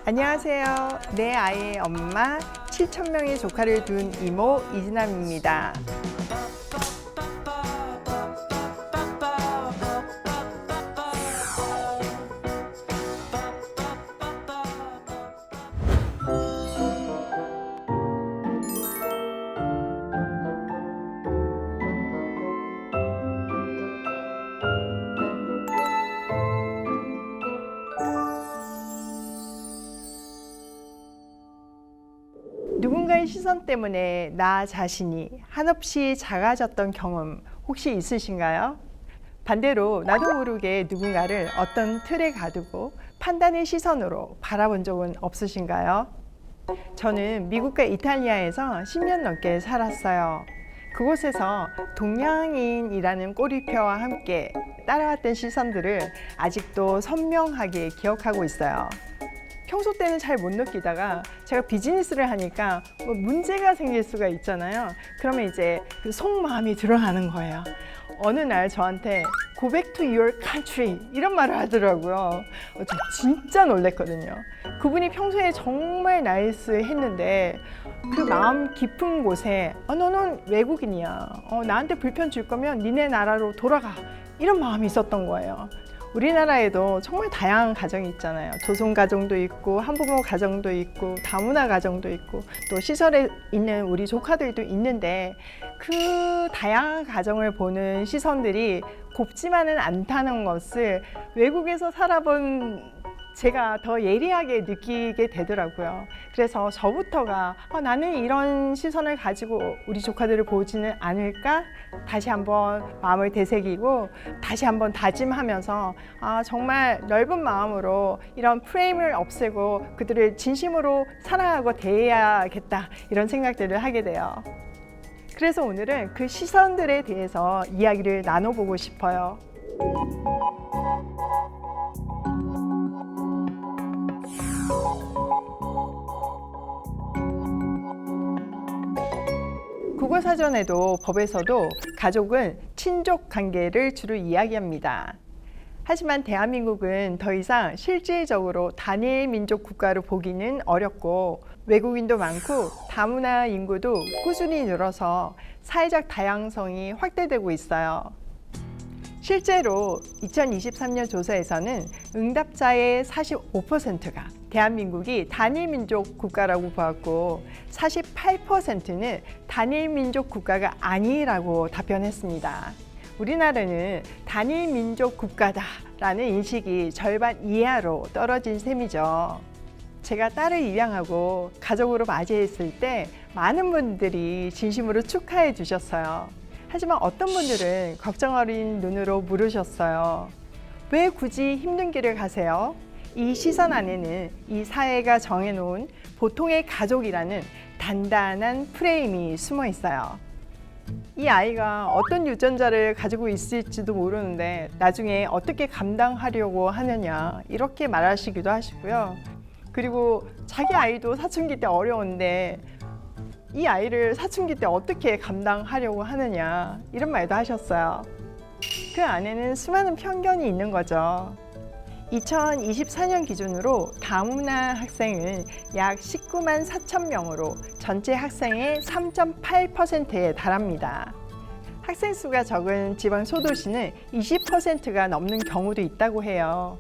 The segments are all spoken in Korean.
안녕하세요. 내 아이의 엄마, 7,000명의 조카를 둔 이모 이진아입니다. 누군가의 시선 때문에 나 자신이 한없이 작아졌던 경험 혹시 있으신가요? 반대로 나도 모르게 누군가를 어떤 틀에 가두고 판단의 시선으로 바라본 적은 없으신가요? 저는 미국과 이탈리아에서 10년 넘게 살았어요. 그곳에서 동양인이라는 꼬리표와 함께 따라왔던 시선들을 아직도 선명하게 기억하고 있어요. 평소 때는 잘 못 느끼다가 제가 비즈니스를 하니까 뭐 문제가 생길 수가 있잖아요. 그러면 이제 그 속마음이 드러나는 거예요. 어느 날 저한테 Go back to your country 이런 말을 하더라고요. 저 진짜 놀랬거든요. 그분이 평소에 정말 나이스했는데 그 마음 깊은 곳에 너는 외국인이야. 나한테 불편 줄 거면 니네 나라로 돌아가. 이런 마음이 있었던 거예요. 우리나라에도 정말 다양한 가정이 있잖아요. 조son 가정도 있고 한부모 가정도 있고 다문화 가정도 있고 또 시설에 있는 우리 조카들도 있는데 그 다양한 가정을 보는 시선들이 곱지만은 않다는 것을 외국에서 살아본 제가 더 예리하게 느끼게 되더라고요. 그래서 저부터가 나는 이런 시선을 가지고 우리 조카들을 보지는 않을까? 다시 한번 마음을 되새기고 다시 한번 다짐하면서 정말 넓은 마음으로 이런 프레임을 없애고 그들을 진심으로 사랑하고 대해야겠다 이런 생각들을 하게 돼요. 그래서 오늘은 그 시선들에 대해서 이야기를 나눠보고 싶어요. 국어사전에도 법에서도 가족은 친족 관계를 주로 이야기합니다. 하지만 대한민국은 더 이상 실질적으로 단일 민족 국가로 보기는 어렵고 외국인도 많고 다문화 인구도 꾸준히 늘어서 사회적 다양성이 확대되고 있어요. 실제로 2023년 조사에서는 응답자의 45%가 대한민국이 단일민족 국가라고 보았고 48%는 단일민족 국가가 아니라고 답변했습니다. 우리나라는 단일민족 국가다라는 인식이 절반 이하로 떨어진 셈이죠. 제가 딸을 입양하고 가족으로 맞이했을 때 많은 분들이 진심으로 축하해 주셨어요. 하지만 어떤 분들은 걱정 어린 눈으로 물으셨어요. 왜 굳이 힘든 길을 가세요? 이 시선 안에는 이 사회가 정해놓은 보통의 가족이라는 단단한 프레임이 숨어 있어요. 이 아이가 어떤 유전자를 가지고 있을지도 모르는데 나중에 어떻게 감당하려고 하느냐 이렇게 말하시기도 하시고요. 그리고 자기 아이도 사춘기 때 어려운데 이 아이를 사춘기 때 어떻게 감당하려고 하느냐 이런 말도 하셨어요. 그 안에는 수많은 편견이 있는 거죠. 2024년 기준으로 다문화 학생은 약 19만 4천 명으로 전체 학생의 3.8%에 달합니다. 학생 수가 적은 지방 소도시는 20%가 넘는 경우도 있다고 해요.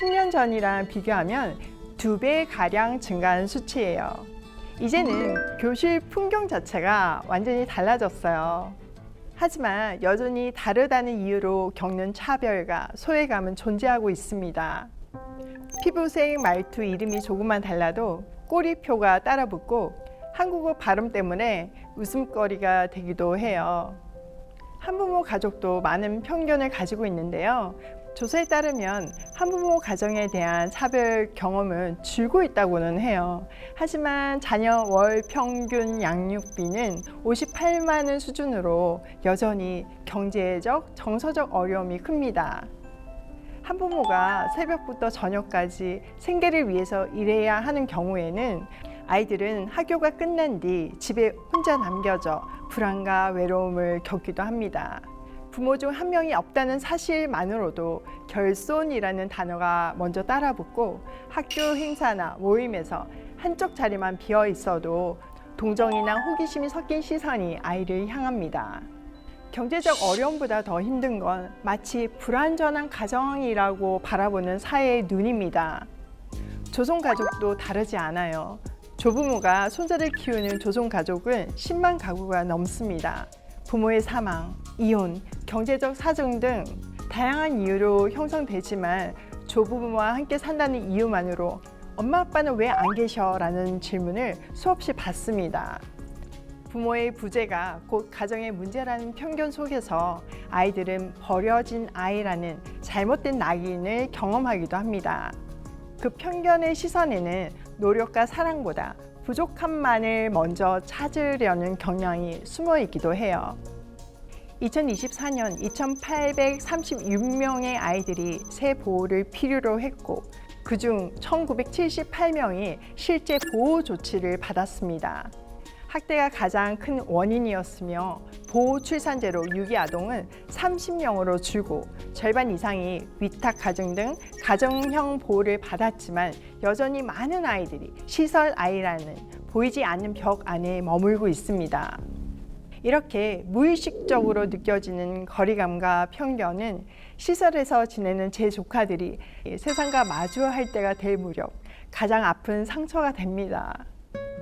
10년 전이랑 비교하면 2배가량 증가한 수치예요. 이제는 교실 풍경 자체가 완전히 달라졌어요. 하지만 여전히 다르다는 이유로 겪는 차별과 소외감은 존재하고 있습니다. 피부색, 말투, 이름이 조금만 달라도 꼬리표가 따라붙고 한국어 발음 때문에 웃음거리가 되기도 해요. 한부모 가족도 많은 편견을 가지고 있는데요. 조사에 따르면 한부모 가정에 대한 차별 경험은 줄고 있다고는 해요. 하지만 자녀 월 평균 양육비는 58만 원 수준으로 여전히 경제적, 정서적 어려움이 큽니다. 한부모가 새벽부터 저녁까지 생계를 위해서 일해야 하는 경우에는 아이들은 학교가 끝난 뒤 집에 혼자 남겨져 불안과 외로움을 겪기도 합니다. 부모 중 한 명이 없다는 사실만으로도 결손이라는 단어가 먼저 따라붙고 학교 행사나 모임에서 한쪽 자리만 비어 있어도 동정이나 호기심이 섞인 시선이 아이를 향합니다. 경제적 어려움보다 더 힘든 건 마치 불완전한 가정이라고 바라보는 사회의 눈입니다. 조손가족도 다르지 않아요. 조부모가 손자를 키우는 조손가족은 10만 가구가 넘습니다. 부모의 사망, 이혼, 경제적 사정 등 다양한 이유로 형성되지만 조부모와 함께 산다는 이유만으로 엄마 아빠는 왜 안 계셔? 라는 질문을 수없이 받습니다. 부모의 부재가 곧 가정의 문제라는 편견 속에서 아이들은 버려진 아이라는 잘못된 낙인을 경험하기도 합니다. 그 편견의 시선에는 노력과 사랑보다 부족함만을 먼저 찾으려는 경향이 숨어 있기도 해요. 2024년 2,836명의 아이들이 새 보호를 필요로 했고 그중 1,978명이 실제 보호 조치를 받았습니다. 학대가 가장 큰 원인이었으며 보호 출산제로 유기아동은 30명으로 줄고 절반 이상이 위탁 가정 등 가정형 보호를 받았지만 여전히 많은 아이들이 시설 아이라는 보이지 않는 벽 안에 머물고 있습니다. 이렇게 무의식적으로 느껴지는 거리감과 편견은 시설에서 지내는 제 조카들이 세상과 마주할 때가 될 무렵 가장 아픈 상처가 됩니다.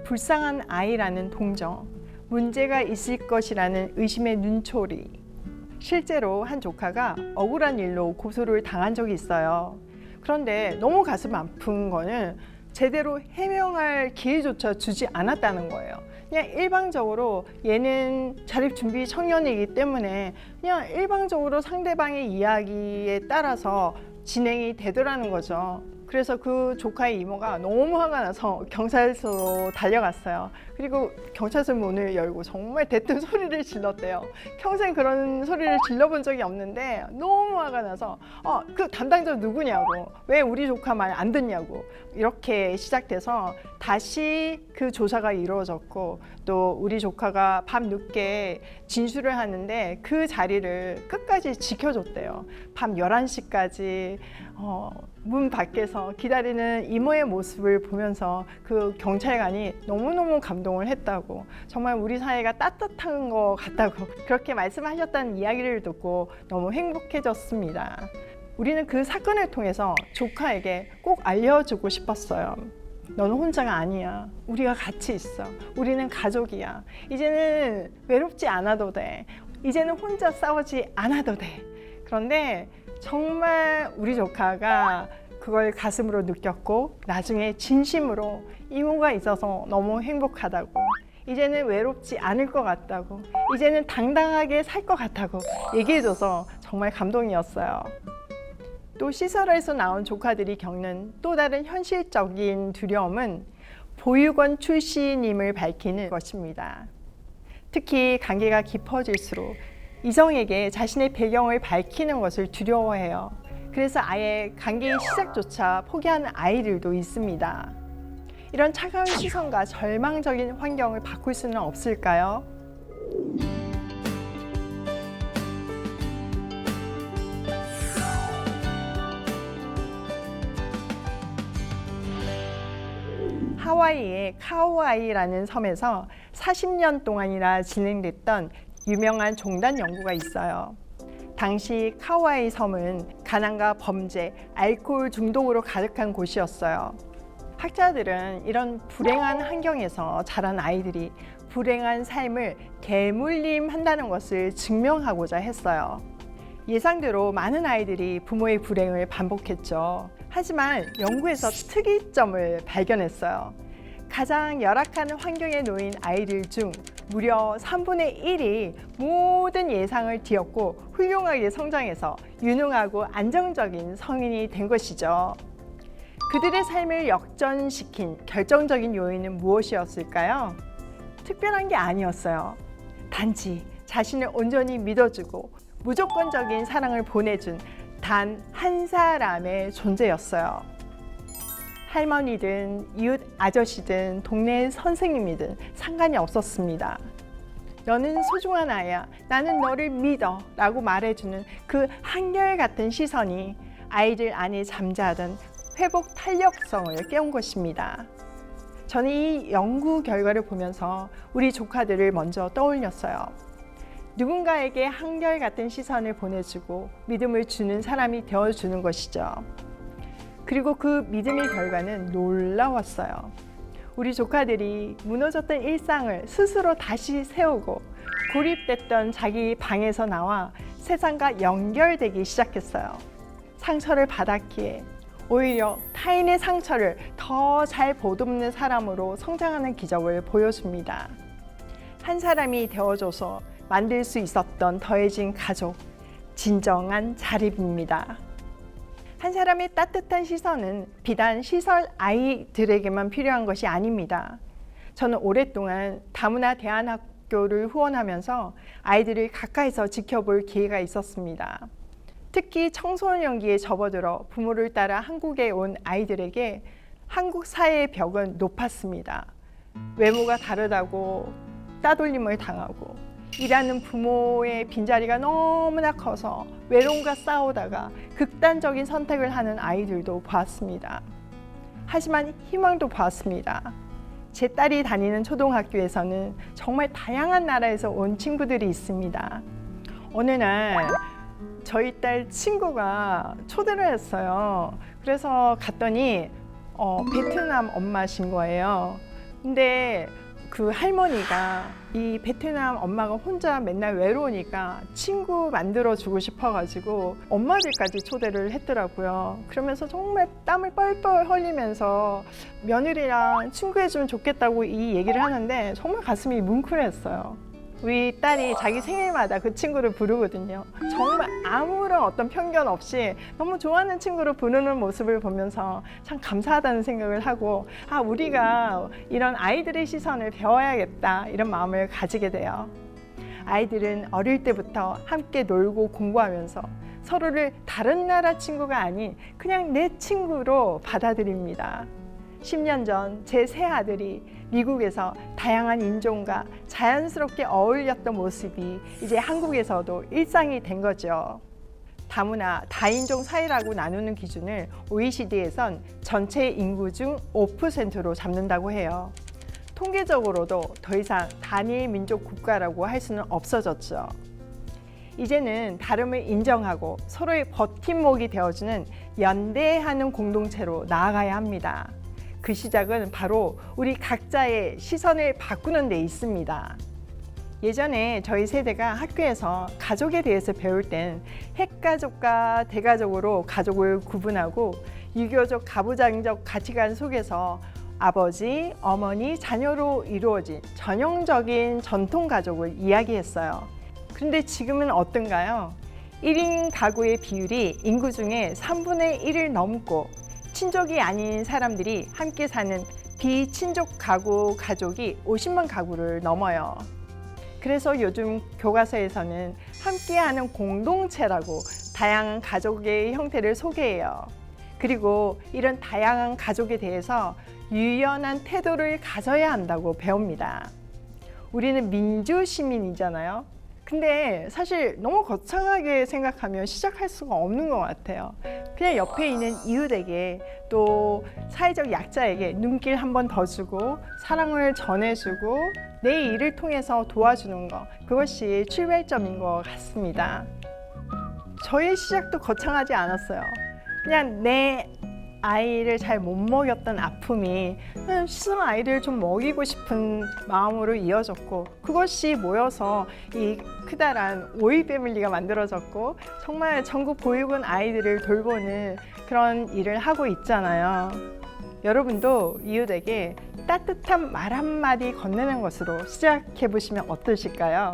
불쌍한 아이라는 동정, 문제가 있을 것이라는 의심의 눈초리. 실제로 한 조카가 억울한 일로 고소를 당한 적이 있어요. 그런데 너무 가슴 아픈 거는 제대로 해명할 기회조차 주지 않았다는 거예요. 그냥 일방적으로 얘는 자립준비 청년이기 때문에 그냥 일방적으로 상대방의 이야기에 따라서 진행이 되더라는 거죠. 그래서 그 조카의 이모가 너무 화가 나서 경찰서로 달려갔어요. 그리고 경찰서 문을 열고 정말 대뜸 소리를 질렀대요. 평생 그런 소리를 질러본 적이 없는데 너무 화가 나서 그 담당자 누구냐고, 왜 우리 조카 말 안 듣냐고, 이렇게 시작돼서 다시 그 조사가 이루어졌고 또 우리 조카가 밤 늦게 진술을 하는데 그 자리를 끝까지 지켜줬대요. 밤 11시까지 문 밖에서 기다리는 이모의 모습을 보면서 그 경찰관이 너무너무 감동을 했다고, 정말 우리 사회가 따뜻한 것 같다고 그렇게 말씀하셨다는 이야기를 듣고 너무 행복해졌습니다. 우리는 그 사건을 통해서 조카에게 꼭 알려주고 싶었어요. 너는 혼자가 아니야. 우리가 같이 있어. 우리는 가족이야. 이제는 외롭지 않아도 돼. 이제는 혼자 싸우지 않아도 돼. 그런데 정말 우리 조카가 그걸 가슴으로 느꼈고 나중에 진심으로 이모가 있어서 너무 행복하다고, 이제는 외롭지 않을 것 같다고, 이제는 당당하게 살 것 같다고 얘기해줘서 정말 감동이었어요. 또 시설에서 나온 조카들이 겪는 또 다른 현실적인 두려움은 보육원 출신임을 밝히는 것입니다. 특히 관계가 깊어질수록 이성에게 자신의 배경을 밝히는 것을 두려워해요. 그래서 아예 관계의 시작조차 포기하는 아이들도 있습니다. 이런 차가운 시선과 절망적인 환경을 바꿀 수는 없을까요? 하와이의 카오아이라는 섬에서 40년 동안이나 진행됐던 유명한 종단 연구가 있어요. 당시 카오아이 섬은 가난과 범죄, 알코올 중독으로 가득한 곳이었어요. 학자들은 이런 불행한 환경에서 자란 아이들이 불행한 삶을 대물림한다는 것을 증명하고자 했어요. 예상대로 많은 아이들이 부모의 불행을 반복했죠. 하지만 연구에서 특이점을 발견했어요. 가장 열악한 환경에 놓인 아이들 중 무려 3분의 1이 모든 예상을 뒤엎고 훌륭하게 성장해서 유능하고 안정적인 성인이 된 것이죠. 그들의 삶을 역전시킨 결정적인 요인은 무엇이었을까요? 특별한 게 아니었어요. 단지 자신을 온전히 믿어주고 무조건적인 사랑을 보내준 단 한 사람의 존재였어요. 할머니든 이웃 아저씨든 동네 선생님이든 상관이 없었습니다. 너는 소중한 아이야. 나는 너를 믿어. 라고 말해주는 그 한결같은 시선이 아이들 안에 잠자던 회복 탄력성을 깨운 것입니다. 저는 이 연구 결과를 보면서 우리 조카들을 먼저 떠올렸어요. 누군가에게 한결같은 시선을 보내주고 믿음을 주는 사람이 되어주는 것이죠. 그리고 그 믿음의 결과는 놀라웠어요. 우리 조카들이 무너졌던 일상을 스스로 다시 세우고 고립됐던 자기 방에서 나와 세상과 연결되기 시작했어요. 상처를 받았기에 오히려 타인의 상처를 더 잘 보듬는 사람으로 성장하는 기적을 보여줍니다. 한 사람이 되어줘서 만들 수 있었던 더해진 가족, 진정한 자립입니다. 한 사람의 따뜻한 시선은 비단 시설 아이들에게만 필요한 것이 아닙니다. 저는 오랫동안 다문화 대안학교를 후원하면서 아이들을 가까이서 지켜볼 기회가 있었습니다. 특히 청소년기에 접어들어 부모를 따라 한국에 온 아이들에게 한국 사회의 벽은 높았습니다. 외모가 다르다고 따돌림을 당하고 일하는 부모의 빈자리가 너무나 커서 외로움과 싸우다가 극단적인 선택을 하는 아이들도 보았습니다. 하지만 희망도 보았습니다. 제 딸이 다니는 초등학교에서는 정말 다양한 나라에서 온 친구들이 있습니다. 어느 날 저희 딸 친구가 초대를 했어요. 그래서 갔더니 베트남 엄마신 거예요. 근데 그 할머니가 이 베트남 엄마가 혼자 맨날 외로우니까 친구 만들어주고 싶어가지고 엄마들까지 초대를 했더라고요. 그러면서 정말 땀을 뻘뻘 흘리면서 며느리랑 친구해주면 좋겠다고 이 얘기를 하는데 정말 가슴이 뭉클했어요. 우리 딸이 자기 생일마다 그 친구를 부르거든요. 정말 아무런 어떤 편견 없이 너무 좋아하는 친구를 부르는 모습을 보면서 참 감사하다는 생각을 하고 우리가 이런 아이들의 시선을 배워야겠다 이런 마음을 가지게 돼요. 아이들은 어릴 때부터 함께 놀고 공부하면서 서로를 다른 나라 친구가 아닌 그냥 내 친구로 받아들입니다. 10년 전 제 새 아들이 미국에서 다양한 인종과 자연스럽게 어울렸던 모습이 이제 한국에서도 일상이 된 거죠. 다문화, 다인종 사회라고 나누는 기준을 OECD에선 전체 인구 중 5%로 잡는다고 해요. 통계적으로도 더 이상 단일 민족 국가라고 할 수는 없어졌죠. 이제는 다름을 인정하고 서로의 버팀목이 되어주는 연대하는 공동체로 나아가야 합니다. 그 시작은 바로 우리 각자의 시선을 바꾸는 데 있습니다. 예전에 저희 세대가 학교에서 가족에 대해서 배울 땐 핵가족과 대가족으로 가족을 구분하고 유교적 가부장적 가치관 속에서 아버지, 어머니, 자녀로 이루어진 전형적인 전통 가족을 이야기했어요. 그런데 지금은 어떤가요? 1인 가구의 비율이 인구 중에 3분의 1을 넘고 친족이 아닌 사람들이 함께 사는 비친족 가구 가족이 50만 가구를 넘어요. 그래서 요즘 교과서에서는 함께하는 공동체라고 다양한 가족의 형태를 소개해요. 그리고 이런 다양한 가족에 대해서 유연한 태도를 가져야 한다고 배웁니다. 우리는 민주 시민이잖아요. 근데 사실 너무 거창하게 생각하면 시작할 수가 없는 것 같아요. 그냥 옆에 있는 이웃에게 또 사회적 약자에게 눈길 한 번 더 주고 사랑을 전해주고 내 일을 통해서 도와주는 것, 그것이 출발점인 것 같습니다. 저의 시작도 거창하지 않았어요. 그냥 내 아이를 잘 못 먹였던 아픔이 그냥 시선 아이를 좀 먹이고 싶은 마음으로 이어졌고, 그것이 모여서 이 크다란 오이 패밀리가 만들어졌고 정말 전국 보육원 아이들을 돌보는 그런 일을 하고 있잖아요. 여러분도 이웃에게 따뜻한 말 한마디 건네는 것으로 시작해 보시면 어떠실까요?